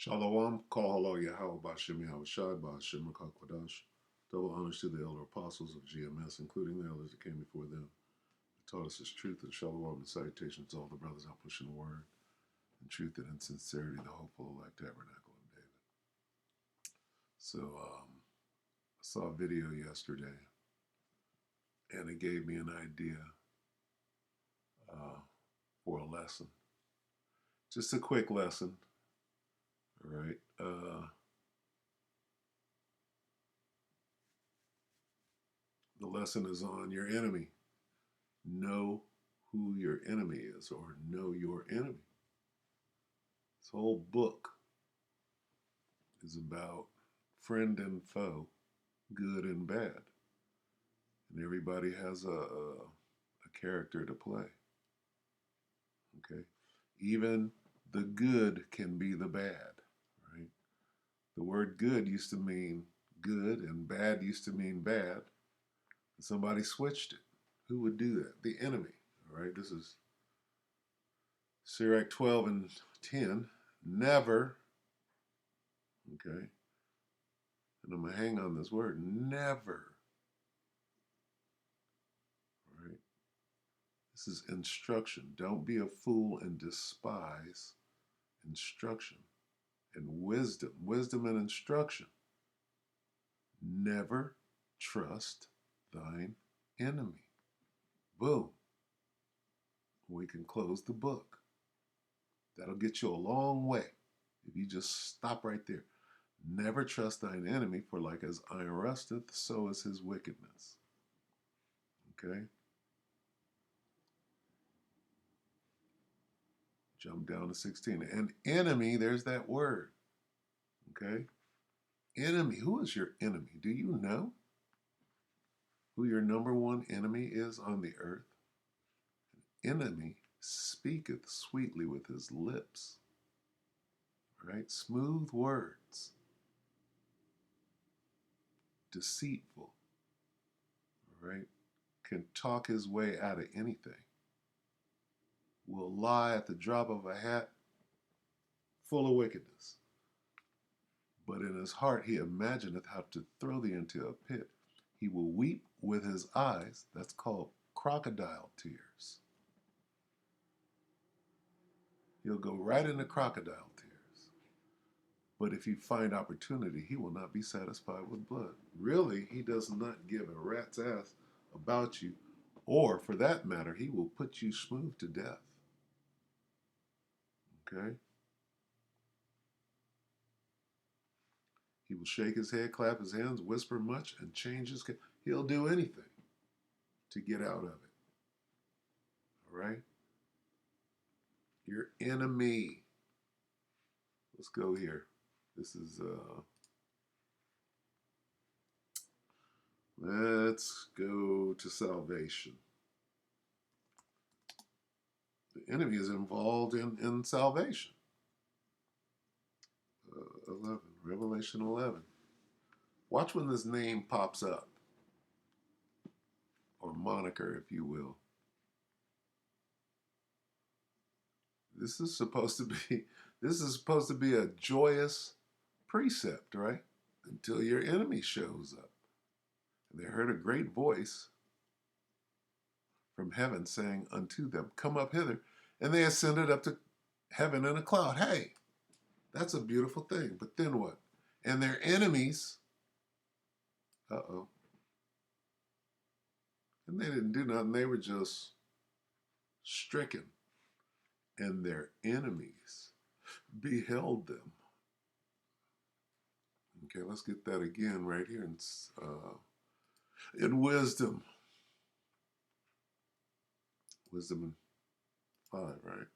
Shalom, Kal Halo Yahweh Bashem Yahweh Shai Bashem Rakakwadash. Double honors to the elder apostles of GMS, including the elders that came before them. They taught us his truth and shalom and salutations to all the brothers out pushing the word and truth and in sincerity, the hopeful elect tabernacle of David. So I saw a video yesterday, and it gave me an idea for a lesson. Just a quick lesson, all right? The lesson is on your enemy. Know who your enemy is, or know your enemy. This whole book is about friend and foe, good and bad. And everybody has a character to play. Okay? Even the good can be the bad, right? The word good used to mean good and bad used to mean bad. And somebody switched it. Who would do that? The enemy, all right? This is Sirach 12 and 10. Never, okay? And I'm going to hang on this word, never. Right? This is instruction. Don't be a fool and despise instruction and wisdom. Wisdom and instruction. Never trust thine enemy. Boom. We can close the book. That'll get you a long way if you just stop right there. Never trust thine enemy, for like as iron rusteth, so is his wickedness. Okay? Jump down to 16. An enemy, there's that word. Okay? Enemy. Who is your enemy? Do you know who your number one enemy is on the earth? An enemy speaketh sweetly with his lips. Right? Smooth words. Deceitful. Right? Can talk his way out of anything. Will lie at the drop of a hat, full of wickedness. But in his heart he imagineth how to throw thee into a pit. He will weep with his eyes. That's called crocodile tears. He'll go right into crocodile tears. But if you find opportunity, he will not be satisfied with blood. Really, he does not give a rat's ass about you, or for that matter, he will put you smooth to death. Okay? He will shake his head, clap his hands, whisper much, and change his. He'll do anything to get out of it. All right? Your enemy. Let's go here. This is let's go to salvation. The enemy is involved in salvation. 11, Revelation 11. Watch when this name pops up, or moniker, if you will. This is supposed to be a joyous precept, right? Until your enemy shows up. And they heard a great voice from heaven saying unto them, come up hither. And they ascended up to heaven in a cloud. Hey, that's a beautiful thing. But then what? And their enemies, and they didn't do nothing. They were just stricken. And their enemies beheld them. Okay, let's get that again right here in wisdom. Wisdom 5, right?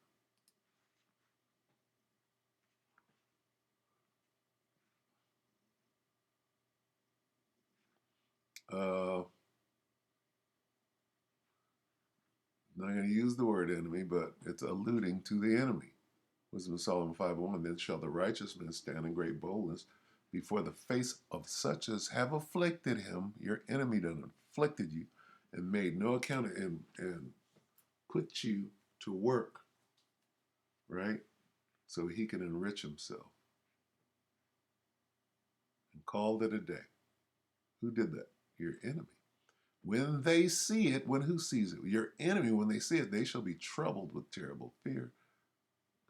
Not going to use the word enemy, but it's alluding to the enemy. Wisdom of Solomon 5:1. Then shall the righteous man stand in great boldness before the face of such as have afflicted him. Your enemy done afflicted you and made no account and put you to work, right? So he can enrich himself. and called it a day. Who did that? Your enemy. When they see it, when who sees it? Your enemy, when they see it, they shall be troubled with terrible fear.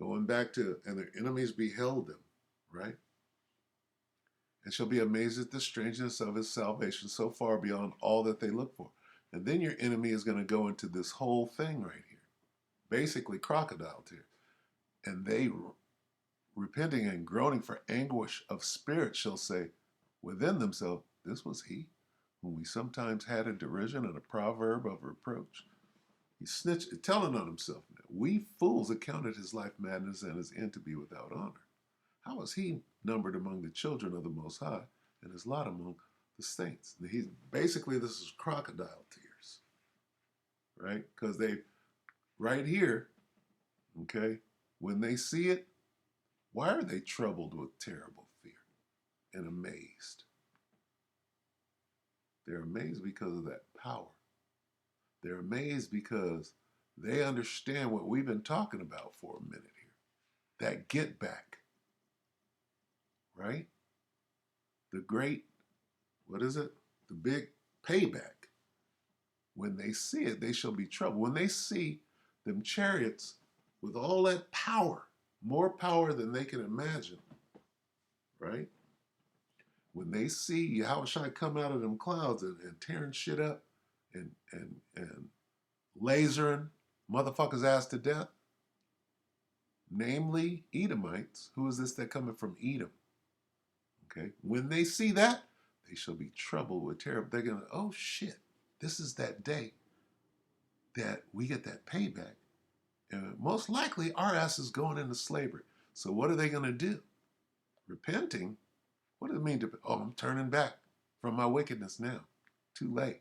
Going back to, and their enemies beheld them, right? And shall be amazed at the strangeness of his salvation, so far beyond all that they look for. And then your enemy is going to go into this whole thing right here, basically crocodile tears. And they, repenting and groaning for anguish of spirit, shall say within themselves, this was he whom we sometimes had in derision and a proverb of reproach. He snitched, telling on himself now. We fools accounted his life madness and his end to be without honor. How was he numbered among the children of the Most High, and his lot among the saints? He's basically, this is crocodile tears, right? Because they, right here, okay, when they see it, why are they troubled with terrible fear and amazed? They're amazed because of that power. They're amazed because they understand what we've been talking about for a minute here. That get back, right? The great, what is it? The big payback. When they see it, they shall be troubled. When they see them chariots with all that power, more power than they can imagine, right? When they see Yahushua come out of them clouds and tearing shit up and lasering motherfuckers' ass to death, namely Edomites. Who is this that coming from Edom? Okay, when they see that, they shall be troubled with terror. They're gonna, oh shit, this is that day that we get that payback. And most likely our ass is going into slavery. So what are they gonna do? Repenting? What does it mean to, oh, I'm turning back from my wickedness now. Too late.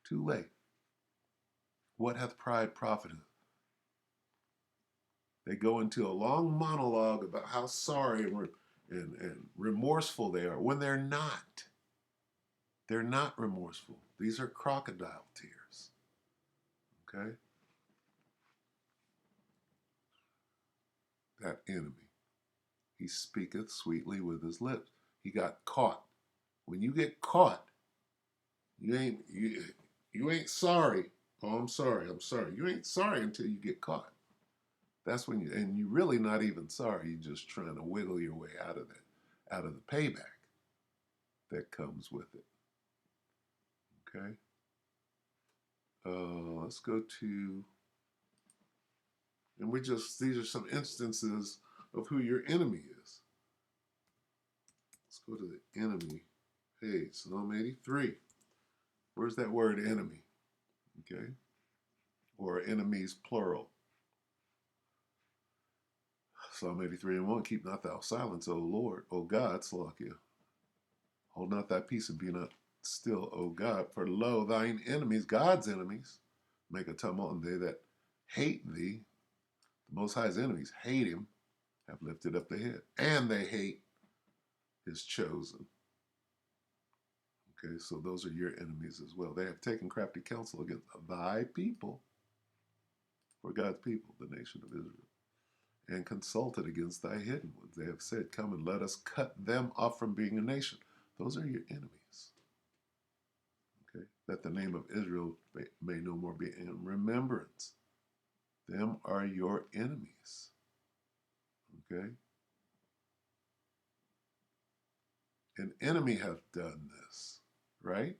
Too late. What hath pride profited? They go into a long monologue about how sorry and remorseful they are when they're not. They're not remorseful. These are crocodile tears. Okay? That enemy, he speaketh sweetly with his lips. He got caught. When you get caught, you ain't sorry. Oh, I'm sorry. You ain't sorry until you get caught. That's when and you're really not even sorry. You're just trying to wiggle your way out of that, out of the payback that comes with it. Okay. Let's go to, and these are some instances of who your enemy is. Let's go to the enemy page, Psalm 83. Where's that word enemy? Okay. Or enemies plural. Psalm 83 and 1, keep not thou silence, O Lord, O God, Salakia. Hold not thy peace and be not still, O God, for lo, thine enemies, God's enemies, make a tumult, and they that hate thee, the Most High's enemies, hate him, have lifted up the head, and they hate his chosen. Okay, so those are your enemies as well. They have taken crafty counsel against thy people, or God's people, the nation of Israel, and consulted against thy hidden ones. They have said, come and let us cut them off from being a nation. Those are your enemies. Okay, that the name of Israel may no more be in remembrance. Them are your enemies. Okay? An enemy hath done this, right?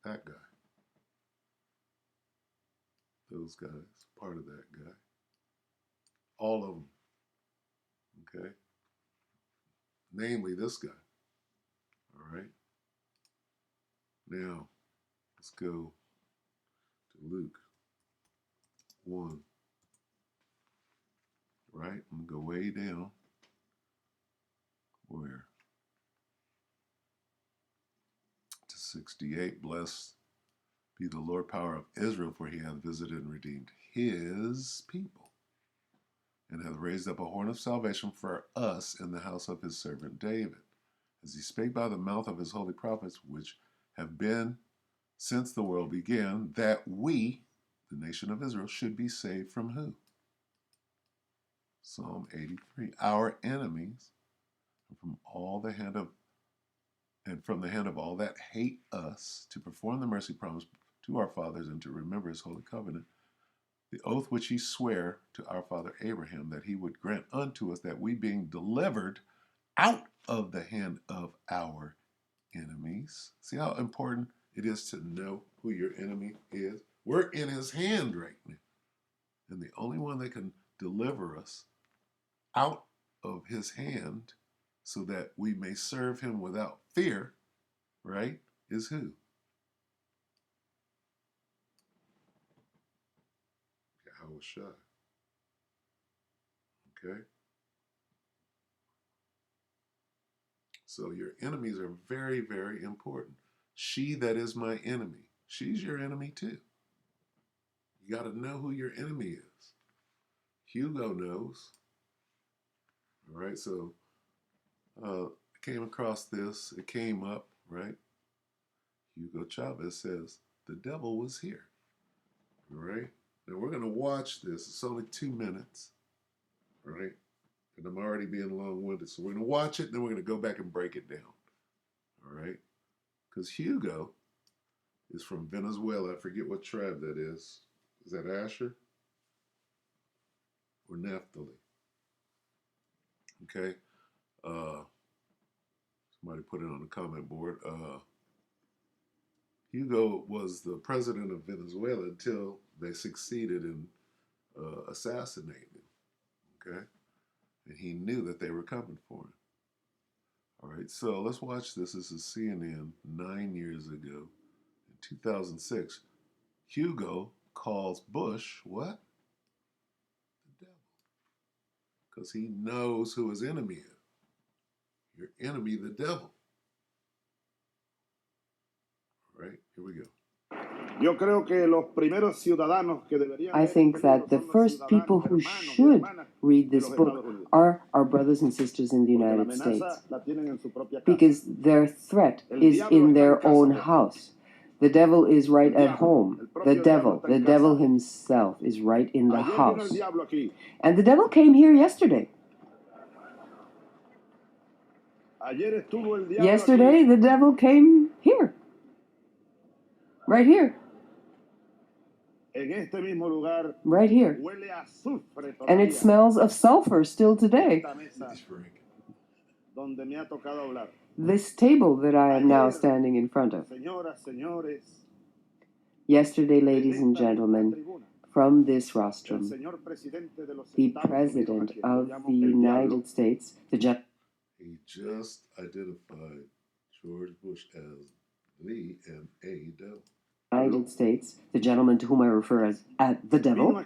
That guy. Those guys, part of that guy. All of them. Okay? Namely this guy. All right? Now, let's go to Luke 1. Right? I'm going to go way down. Where? To 68. Blessed be the Lord power of Israel, for he hath visited and redeemed his people, and hath raised up a horn of salvation for us in the house of his servant David, as he spake by the mouth of his holy prophets, which have been since the world began, that we, the nation of Israel, should be saved from who? Psalm 83. Our enemies, from all the hand of and from the hand of all that hate us, to perform the mercy promised to our fathers and to remember his holy covenant, the oath which he sware to our father Abraham, that he would grant unto us that we, being delivered out of the hand of our enemies. See how important it is to know who your enemy is? We're in his hand right now. And the only one that can deliver us out of his hand so that we may serve him without fear, right, is who? Yahushua. Okay? So your enemies are very, very important. She that is my enemy, she's your enemy too. You got to know who your enemy is. Hugo knows. All right, so I came across this. It came up, right? Hugo Chavez says, the devil was here. All right? Now we're going to watch this. It's only 2 minutes. All right? And I'm already being long-winded. So we're going to watch it, and then we're going to go back and break it down. All right? Because Hugo is from Venezuela. I forget what tribe that is. Is that Asher? Or Naphtali? Okay? Somebody put it on the comment board. Hugo was the president of Venezuela until they succeeded in assassinating him. Okay? And he knew that they were coming for him. All right, so let's watch this. This is CNN 9 years ago. In 2006, Hugo calls Bush what? The devil. Because he knows who his enemy is. Your enemy, the devil. All right, here we go. I think that the first people who should read this book are our brothers and sisters in the United States, because their threat is in their own house. The devil is right at home. The devil himself is right in the house. And the devil came here yesterday. Yesterday, the devil came here. Right here. Right here. And it smells of sulfur still today. This table that I am now standing in front of. Yesterday, ladies and gentlemen, from this rostrum, the President of the United States, he just identified George Bush as the and a devil. United States, the gentleman to whom I refer as the devil,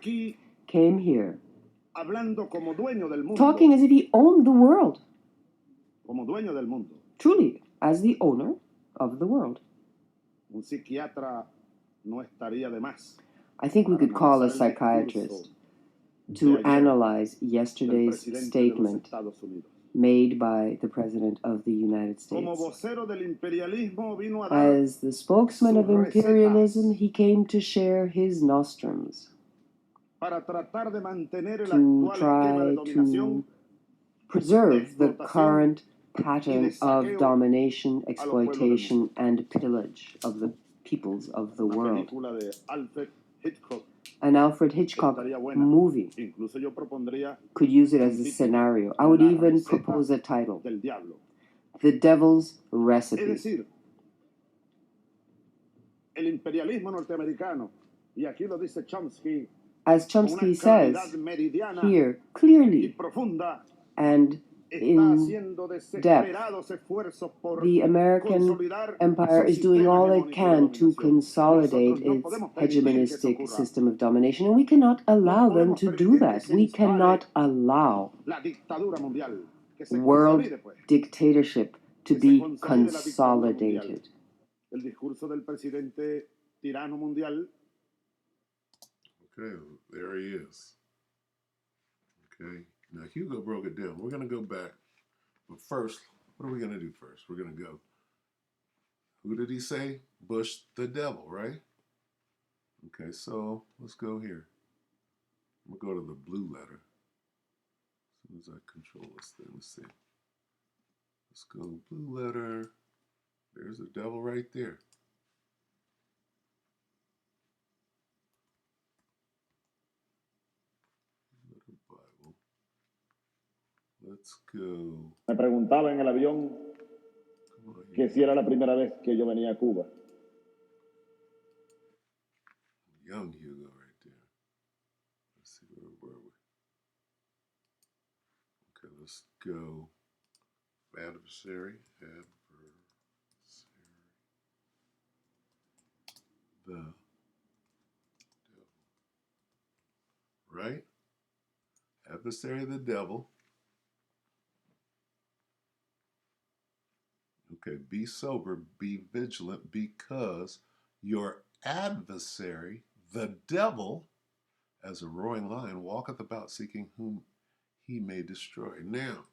came here talking as if he owned the world. Truly, as the owner of the world. I think we could call a psychiatrist to analyze yesterday's statement made by the President of the United States. As the spokesman of imperialism, he came to share his nostrums to try to preserve the current pattern of domination, exploitation, and pillage of the peoples of the world. An Alfred Hitchcock movie could use it as a scenario. I would even propose a title: The Devil's Recipe. As Chomsky says here clearly and in depth, the American empire is doing all it can to consolidate its hegemonistic system of domination, and we cannot allow them to do that. We cannot allow world dictatorship to be consolidated. Okay, there he is. Okay, now Hugo broke it down. We're going to go back. But first, what are we going to do first? We're going to go, who did he say? Bush the devil, right? Okay, so let's go here. We'll go to the blue letter. Does that control this thing? Let's see. Let's go blue letter. There's the devil right there. Bible. Let's go. Me preguntaba en el avión que si era la primera vez que yo venía a Cuba. Young Hugo right there. Let's see, where were we? Okay, let's go. Adversary. The devil. Right? Adversary of the devil. Okay, be sober, be vigilant, because your adversary, the devil, as a roaring lion, walketh about seeking whom he may destroy. Now,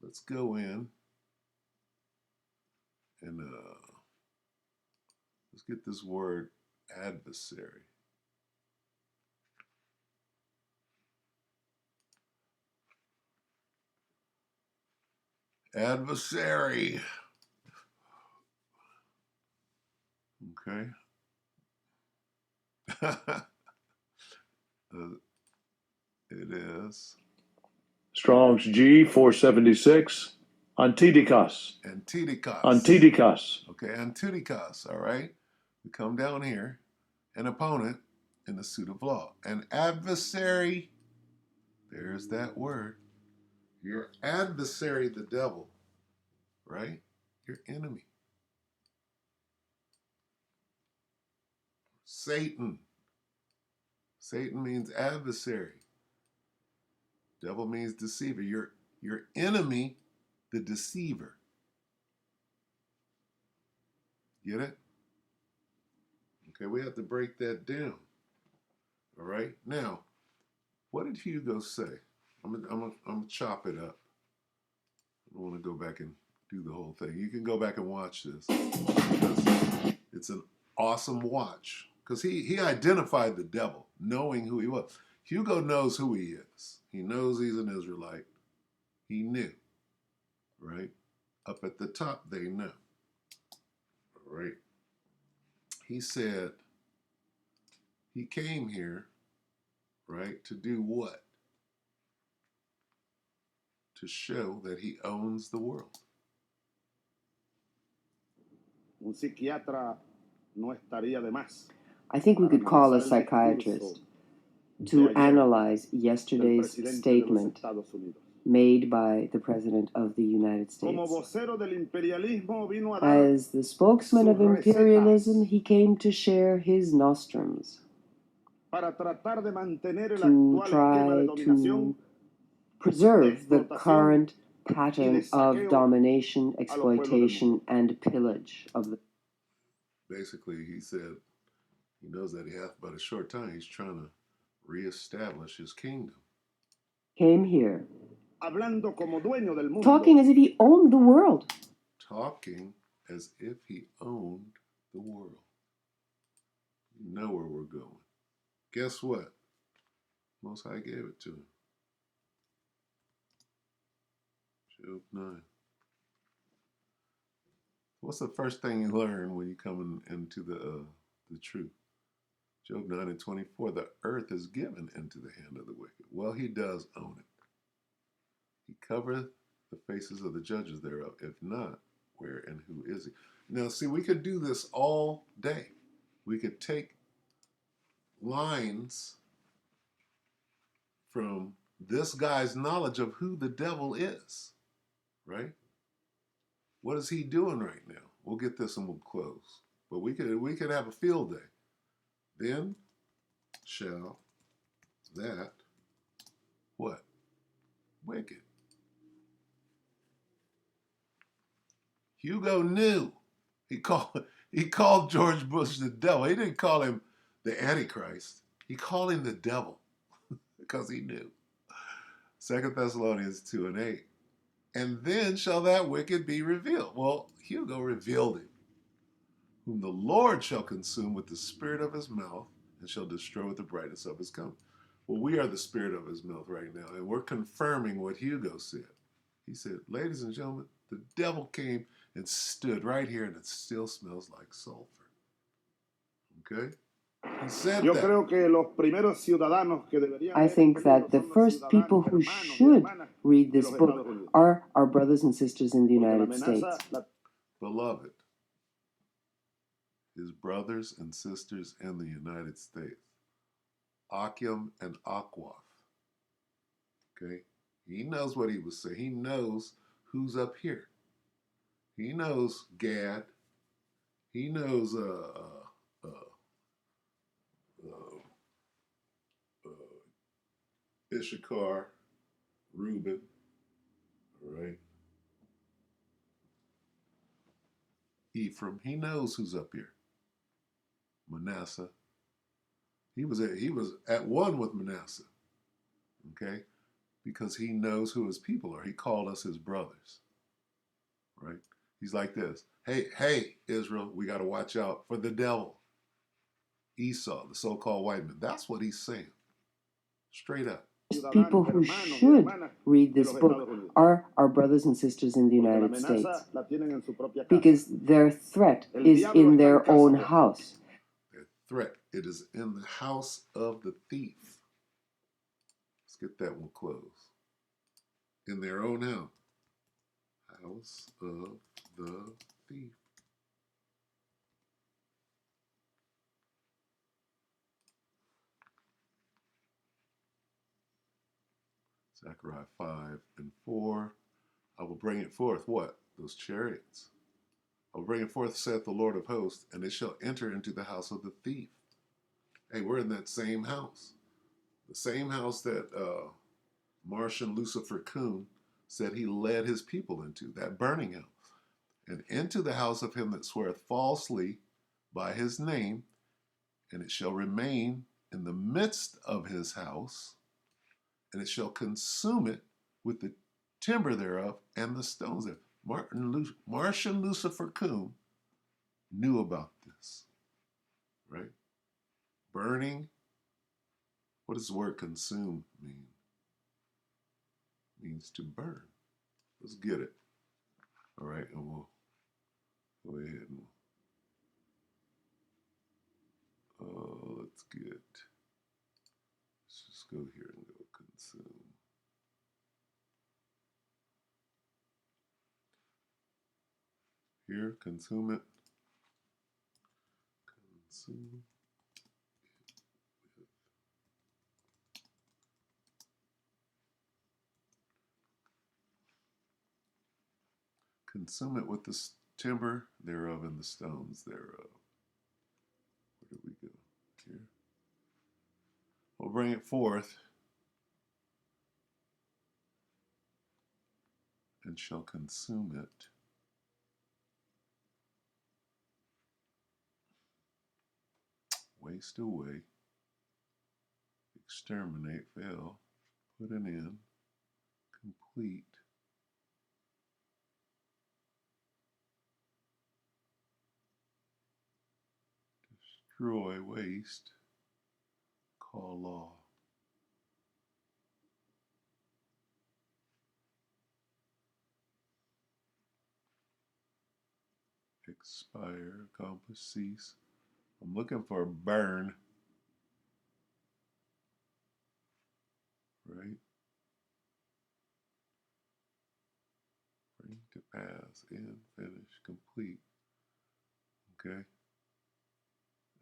let's go in and let's get this word adversary. Adversary. Okay. It is Strong's G 476. Antidikos. Antidikos. Antidikos. Okay, Antidikos. All right. We come down here. An opponent in the suit of law. An adversary. There's that word. Your adversary, the devil. Right? Your enemy. Satan. Satan means adversary. Devil means deceiver. Your enemy, the deceiver. Get it? Okay, we have to break that down. All right. Now, what did Hugo say? I'm gonna chop it up. I don't want to go back and do the whole thing. You can go back and watch this because it's an awesome watch. Because he identified the devil, knowing who he was. Hugo knows who he is. He knows he's an Israelite. He knew, right? Up at the top, they know. All right. He said he came here, right, to do what? To show that he owns the world. Un psiquiatra no estaría de más. I think we could call a psychiatrist to analyze yesterday's statement made by the President of the United States. As the spokesman of imperialism, he came to share his nostrums to try to preserve the current pattern of domination, exploitation, and pillage of the. Basically, he said he knows that he hath but a short time. He's trying to reestablish his kingdom. Came here talking as if he owned the world. Talking as if he owned the world. You know where we're going. Guess what? Most High gave it to him. Job 9. What's the first thing you learn when you come into the truth? Job 9 and 24. The earth is given into the hand of the wicked. Well, he does own it. He covereth the faces of the judges thereof. If not, where and who is he? Now, see, we could do this all day. We could take lines from this guy's knowledge of who the devil is, right? What is he doing right now? We'll get this and we'll close. But we could have a field day. Then shall that what? Wicked. Hugo knew. He called George Bush the devil. He didn't call him the Antichrist. He called him the devil because he knew. 2 Thessalonians 2 and 8. And then shall that wicked be revealed. Well, Hugo revealed him, whom the Lord shall consume with the spirit of his mouth and shall destroy with the brightness of his coming. Well, we are the spirit of his mouth right now, and we're confirming what Hugo said. He said, ladies and gentlemen, the devil came and stood right here, and it still smells like sulfur. Okay? He said Yo that. creo que los primeros ciudadanos que deberían I leer think este libro that the son los first ciudadanos, people who hermanos y should hermanas read de this los book Estados Unidos. are our brothers and sisters in the Porque la United amenaza, States. Beloved, his brothers and sisters in the United States, Akim and Akwath. Okay? He knows what he was saying. He knows who's up here. He knows Gad. He knows Issachar, Reuben, all right? Ephraim. He knows who's up here. Manasseh. He was at one with Manasseh, okay? Because he knows who his people are. He called us his brothers, right? He's like this. Hey, Israel, we got to watch out for the devil. Esau, the so-called white man. That's what he's saying. Straight up. People who should read this book are our brothers and sisters in the United States because their threat is in their own house. Their threat, it is in the house of the thief. Let's get that one closed. In their own house. House of the thief. Zechariah 5 and 4. I will bring it forth. What? Those chariots. I will bring it forth, saith the Lord of hosts, and it shall enter into the house of the thief. Hey, we're in that same house. The same house that Martian Lucifer Kuhn said he led his people into, that burning house. And into the house of him that sweareth falsely by his name, and it shall remain in the midst of his house, and it shall consume it with the timber thereof and the stones thereof. Martian Lucifer Kuhn knew about this, right? Burning. What does the word consume mean? It means to burn. Let's get it. All right, and we'll go ahead and let's just go here and go consume. Here, consume it. Consume. Consume it with the timber thereof and the stones thereof. Where did we go? Here. We'll bring it forth and shall consume it. Waste away. Exterminate, fail. Put an end. Complete. Destroy, waste. Call law. Expire, accomplish, cease. I'm looking for burn. Right? Bring to pass, end, finish, complete. Okay?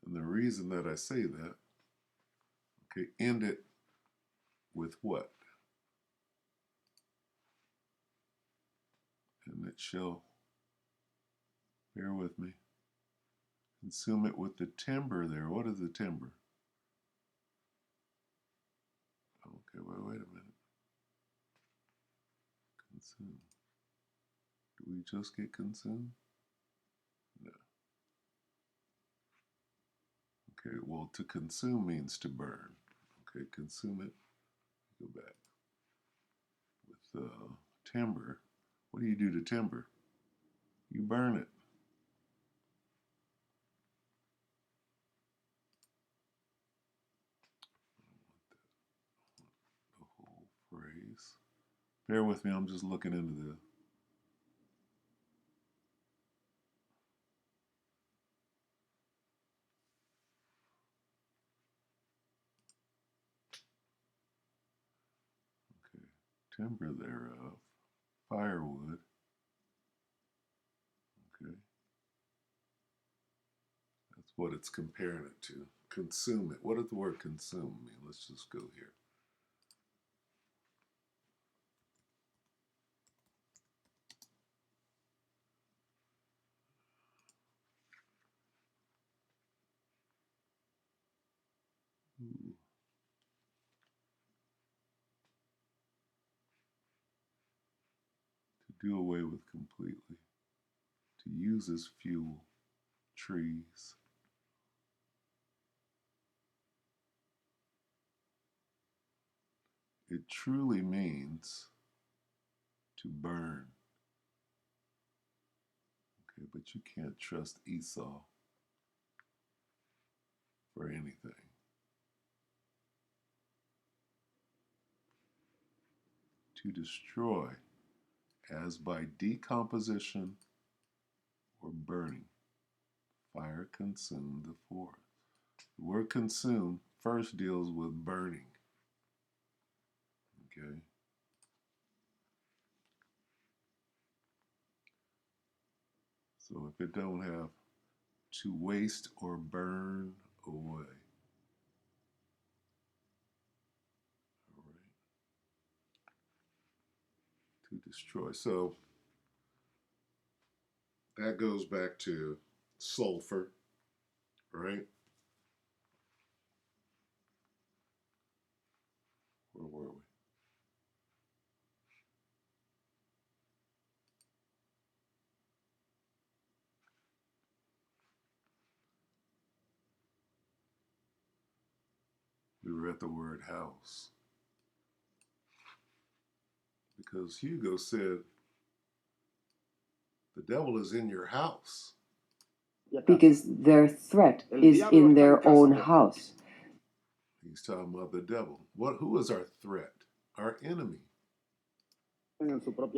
And the reason that I say that, okay, end it with what? And it shall, bear with me, consume it with the timber there. What is the timber? Okay, wait a minute. Consume. Do we just get consumed? No. Okay, well, to consume means to burn. Okay, consume it. Go back. With timber, what do you do to timber? You burn it. apologies. Bear with me, I'm just looking into this. Okay, timber thereof, firewood. Okay, that's what it's comparing it to. Consume it. What does the word consume mean? Let's just go here. Ooh. To do away with completely. To use as fuel. Trees. It truly means to burn. Okay, but you can't trust Esau for anything. To destroy as by decomposition or burning. Fire consumed the forest. The word consume first deals with burning. Okay. So if it don't have to waste or burn away. All right. To destroy. So that goes back to sulfur, right? Where were we? We were at the word house. Because Hugo said, the devil is in your house. Because their threat is in their own house. He's talking about the devil. Who is our threat? Our enemy.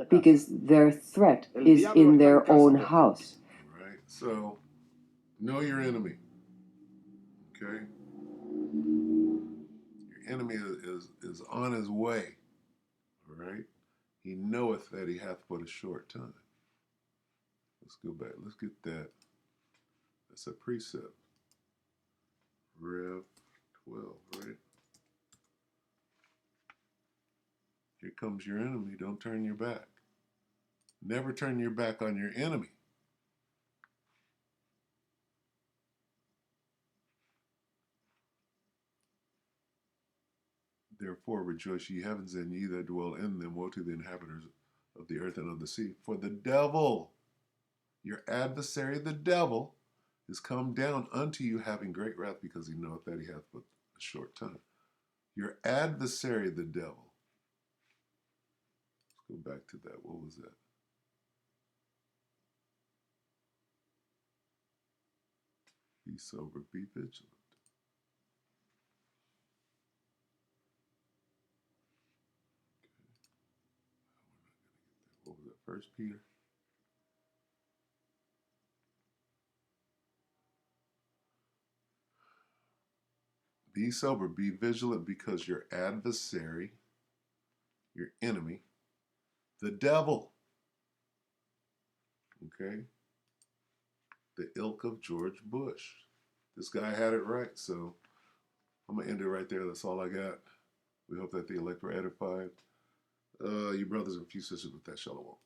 Because their threat is in their own house. Right? So, know your enemy. Okay? Your enemy is on his way. All right? He knoweth that he hath but a short time. Let's go back. Let's get that. That's a precept. Rev 12, right? Here comes your enemy. Don't turn your back. Never turn your back on your enemy. Therefore rejoice ye heavens, and ye that dwell in them. Woe to the inhabitants of the earth and of the sea. For the devil, your adversary, the devil, is come down unto you, having great wrath, because he knoweth that he hath but a short time. Your adversary, the devil. Let's go back to that. What was that? Be sober, be vigilant. What was that? 1 Peter? Be sober, be vigilant, because your adversary, your enemy, the devil, okay? The ilk of George Bush. This guy had it right, so I'm going to end it right there. That's all I got. We hope that the elect were edified. You brothers and few sisters with that shalom.